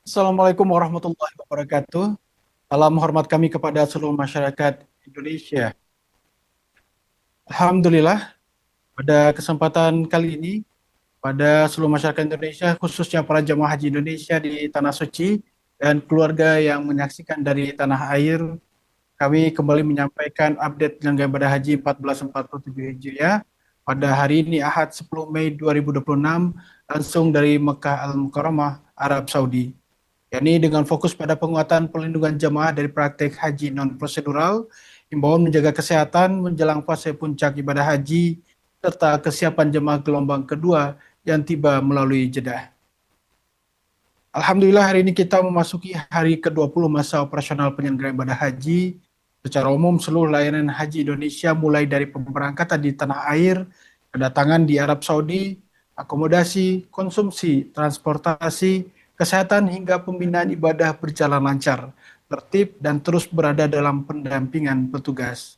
Assalamualaikum warahmatullahi wabarakatuh. Salam hormat kami kepada seluruh masyarakat Indonesia. Alhamdulillah, pada kesempatan kali ini, pada seluruh masyarakat Indonesia, khususnya para jemaah haji Indonesia di Tanah Suci dan keluarga yang menyaksikan dari tanah air, kami kembali menyampaikan update penyelenggaraan ibadah haji 1447 Hijriah pada hari ini Ahad 10 Mei 2026 langsung dari Mekah Al-Mukarramah, Arab Saudi. Yakni dengan fokus pada penguatan perlindungan jemaah dari praktek haji non-prosedural, himbauan menjaga kesehatan menjelang fase puncak ibadah haji, serta kesiapan jemaah gelombang kedua yang tiba melalui Jeddah. Alhamdulillah hari ini kita memasuki hari ke-20 masa operasional penyelenggaraan ibadah haji. Secara umum seluruh layanan haji Indonesia mulai dari pemberangkatan di tanah air, kedatangan di Arab Saudi, akomodasi, konsumsi, transportasi, kesehatan hingga pembinaan ibadah berjalan lancar, tertib dan terus berada dalam pendampingan petugas.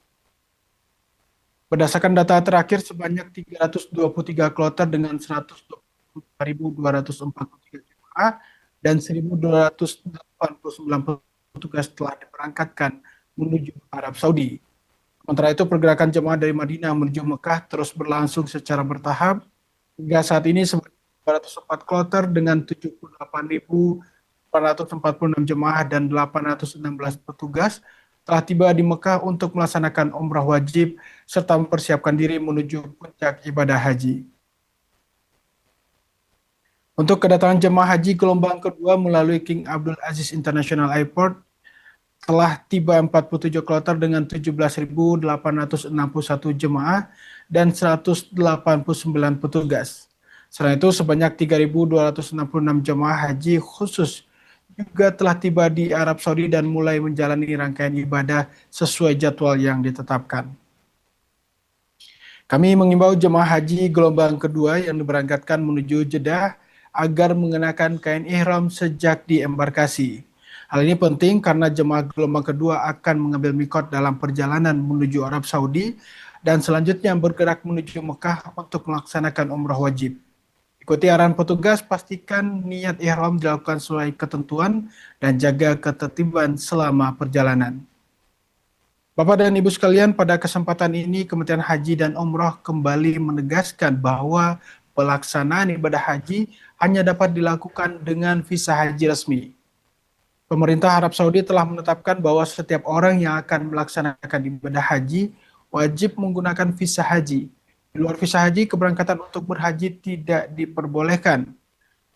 Berdasarkan data terakhir sebanyak 323 kloter dengan 124.243 jemaah dan 1.289 petugas telah diberangkatkan menuju Arab Saudi. Sementara itu pergerakan jemaah dari Madinah menuju Mekah terus berlangsung secara bertahap. Hingga saat ini sebanyak 204 kloter dengan 78.446 jemaah dan 816 petugas telah tiba di Mekah untuk melaksanakan umrah wajib serta mempersiapkan diri menuju puncak ibadah haji. Untuk kedatangan jemaah haji gelombang kedua melalui King Abdul Aziz International Airport telah tiba 47 kloter dengan 17.861 jemaah dan 189 petugas. Selain itu, sebanyak 3.266 jemaah haji khusus juga telah tiba di Arab Saudi dan mulai menjalani rangkaian ibadah sesuai jadwal yang ditetapkan. Kami mengimbau jemaah haji gelombang kedua yang diberangkatkan menuju Jeddah agar mengenakan kain ihram sejak di embarkasi. Hal ini penting karena jemaah gelombang kedua akan mengambil mikot dalam perjalanan menuju Arab Saudi dan selanjutnya bergerak menuju Mekah untuk melaksanakan umrah wajib. Ikuti arahan petugas, pastikan niat ihram dilakukan sesuai ketentuan dan jaga ketertiban selama perjalanan. Bapak dan Ibu sekalian, pada kesempatan ini Kementerian Haji dan Umroh kembali menegaskan bahwa pelaksanaan ibadah haji hanya dapat dilakukan dengan visa haji resmi. Pemerintah Arab Saudi telah menetapkan bahwa setiap orang yang akan melaksanakan ibadah haji wajib menggunakan visa haji. Di luar visa haji, keberangkatan untuk berhaji tidak diperbolehkan.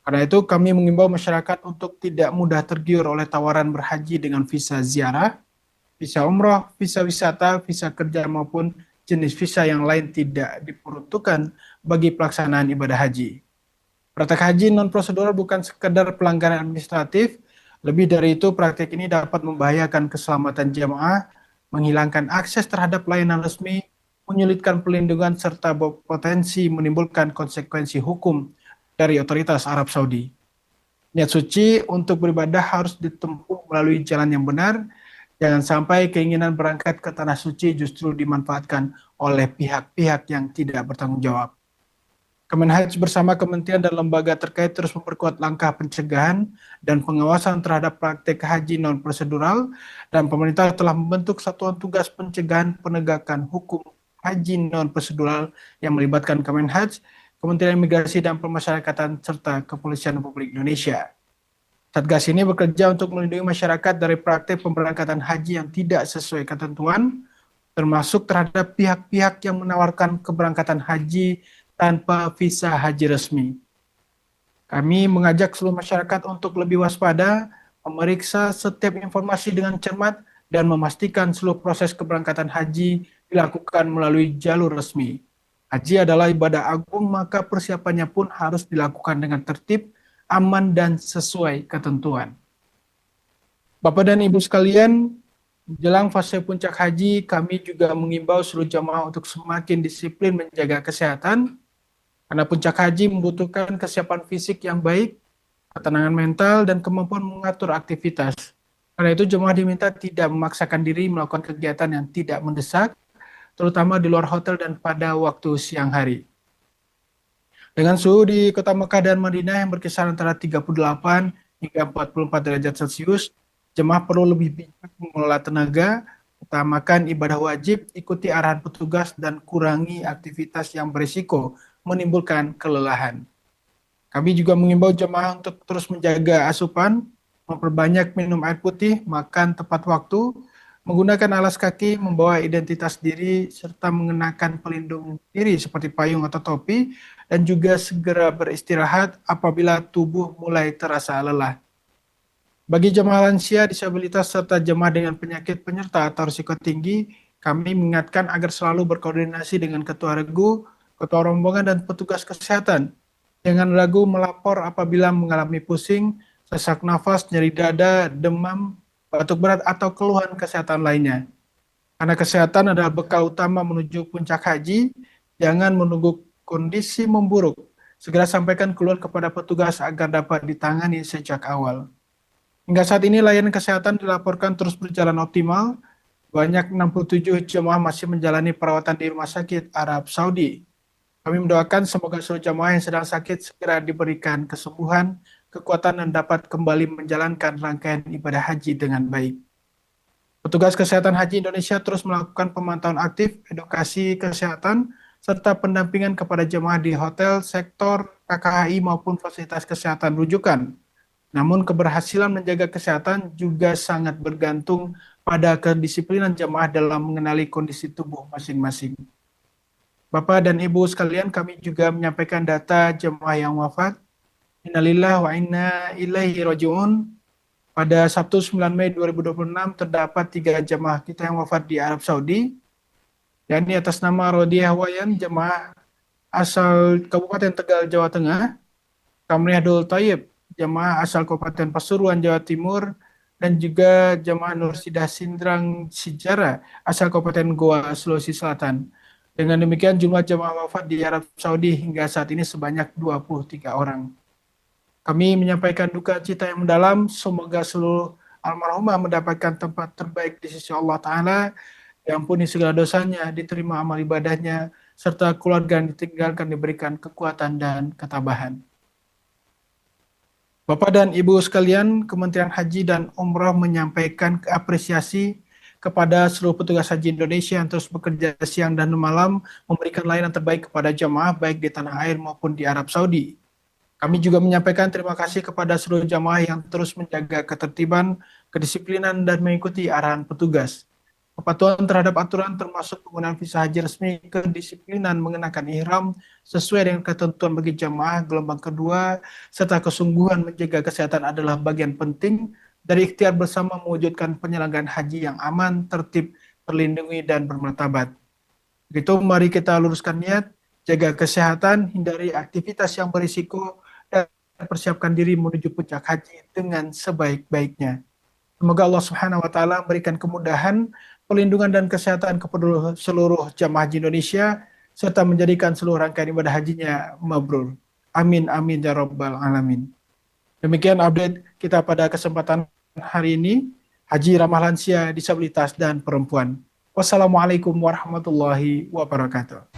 Karena itu kami mengimbau masyarakat untuk tidak mudah tergiur oleh tawaran berhaji dengan visa ziarah, visa umroh, visa wisata, visa kerja maupun jenis visa yang lain tidak diperuntukkan bagi pelaksanaan ibadah haji. Praktek haji non-prosedural bukan sekedar pelanggaran administratif, lebih dari itu praktek ini dapat membahayakan keselamatan jemaah, menghilangkan akses terhadap layanan resmi, menyulitkan perlindungan serta berpotensi menimbulkan konsekuensi hukum dari otoritas Arab Saudi. Niat suci untuk beribadah harus ditempuh melalui jalan yang benar. Jangan sampai keinginan berangkat ke tanah suci justru dimanfaatkan oleh pihak-pihak yang tidak bertanggung jawab. Kemenhaj bersama kementerian dan lembaga terkait terus memperkuat langkah pencegahan dan pengawasan terhadap praktek haji non-prosedural dan pemerintah telah membentuk satuan tugas pencegahan penegakan hukum haji non-prosedural yang melibatkan Kemenhaj, Kementerian Imigrasi dan Pemasyarakatan, serta Kepolisian Republik Indonesia. Satgas ini bekerja untuk melindungi masyarakat dari praktik pemberangkatan haji yang tidak sesuai ketentuan, termasuk terhadap pihak-pihak yang menawarkan keberangkatan haji tanpa visa haji resmi. Kami mengajak seluruh masyarakat untuk lebih waspada, memeriksa setiap informasi dengan cermat, dan memastikan seluruh proses keberangkatan haji dilakukan melalui jalur resmi. Haji adalah ibadah agung, maka persiapannya pun harus dilakukan dengan tertib, aman, dan sesuai ketentuan. Bapak dan Ibu sekalian, jelang fase puncak haji, kami juga mengimbau seluruh jamaah untuk semakin disiplin menjaga kesehatan, karena puncak haji membutuhkan kesiapan fisik yang baik, ketenangan mental, dan kemampuan mengatur aktivitas. Karena itu jemaah diminta tidak memaksakan diri melakukan kegiatan yang tidak mendesak, terutama di luar hotel dan pada waktu siang hari. Dengan suhu di kota Mekah dan Madinah yang berkisar antara 38 hingga 44 derajat Celcius, jemaah perlu lebih bijak mengelola tenaga, utamakan ibadah wajib, ikuti arahan petugas, dan kurangi aktivitas yang berisiko menimbulkan kelelahan. Kami juga mengimbau jemaah untuk terus menjaga asupan, memperbanyak minum air putih, makan tepat waktu, menggunakan alas kaki, membawa identitas diri, serta mengenakan pelindung diri seperti payung atau topi, dan juga segera beristirahat apabila tubuh mulai terasa lelah. Bagi jemaah lansia, disabilitas, serta jemaah dengan penyakit penyerta atau risiko tinggi, kami mengingatkan agar selalu berkoordinasi dengan ketua regu, ketua rombongan, dan petugas kesehatan. Jangan ragu melapor apabila mengalami pusing, sesak nafas, nyeri dada, demam, batuk berat, atau keluhan kesehatan lainnya. Karena kesehatan adalah bekal utama menuju puncak haji, jangan menunggu kondisi memburuk. Segera sampaikan keluhan kepada petugas agar dapat ditangani sejak awal. Hingga saat ini layanan kesehatan dilaporkan terus berjalan optimal. Banyak 67 jemaah masih menjalani perawatan di Rumah Sakit Arab Saudi. Kami mendoakan semoga seluruh jemaah yang sedang sakit segera diberikan kesembuhan, kekuatan, dan dapat kembali menjalankan rangkaian ibadah haji dengan baik. Petugas Kesehatan Haji Indonesia terus melakukan pemantauan aktif, edukasi kesehatan, serta pendampingan kepada jemaah di hotel, sektor, KKHI maupun fasilitas kesehatan rujukan. Namun keberhasilan menjaga kesehatan juga sangat bergantung pada kedisiplinan jemaah dalam mengenali kondisi tubuh masing-masing. Bapak dan Ibu sekalian, kami juga menyampaikan data jemaah yang wafat. Innalillahi wa inna ilaihi raji'un. Pada Sabtu 9 Mei 2026 terdapat 3 jemaah kita yang wafat di Arab Saudi, yakni atas nama Rodiah Wayan, jemaah asal Kabupaten Tegal, Jawa Tengah, Kamri Abdul Thayyib, jemaah asal Kabupaten Pasuruan, Jawa Timur, dan juga jemaah Nur Sidah Sindrang Sijara asal Kabupaten Goa, Sulawesi Selatan. Dengan demikian jumlah jemaah wafat di Arab Saudi hingga saat ini sebanyak 23 orang. Kami menyampaikan duka cita yang mendalam, semoga seluruh almarhumah mendapatkan tempat terbaik di sisi Allah Ta'ala, diampuni segala dosanya, diterima amal ibadahnya, serta keluarga yang ditinggalkan diberikan kekuatan dan ketabahan. Bapak dan Ibu sekalian, Kementerian Haji dan Umroh menyampaikan apresiasi kepada seluruh petugas haji Indonesia yang terus bekerja siang dan malam memberikan layanan terbaik kepada jamaah baik di tanah air maupun di Arab Saudi. Kami juga menyampaikan terima kasih kepada seluruh jamaah yang terus menjaga ketertiban, kedisiplinan, dan mengikuti arahan petugas. Kepatuhan terhadap aturan termasuk penggunaan visa haji resmi, kedisiplinan mengenakan ihram sesuai dengan ketentuan bagi jamaah gelombang kedua, serta kesungguhan menjaga kesehatan adalah bagian penting dari ikhtiar bersama mewujudkan penyelenggaraan haji yang aman, tertib, terlindungi, dan bermartabat. Begitu, mari kita luruskan niat, jaga kesehatan, hindari aktivitas yang berisiko, dan persiapkan diri menuju puncak haji dengan sebaik-baiknya. Semoga Allah Subhanahu wa Ta'ala memberikan kemudahan, perlindungan, dan kesehatan kepada seluruh jamaah haji Indonesia, serta menjadikan seluruh rangkaian ibadah hajinya mabrur. Amin, amin, ya rabbal alamin. Demikian update kita pada kesempatan hari ini, Haji Ramah Lansia, Disabilitas, dan Perempuan. Wassalamualaikum warahmatullahi wabarakatuh.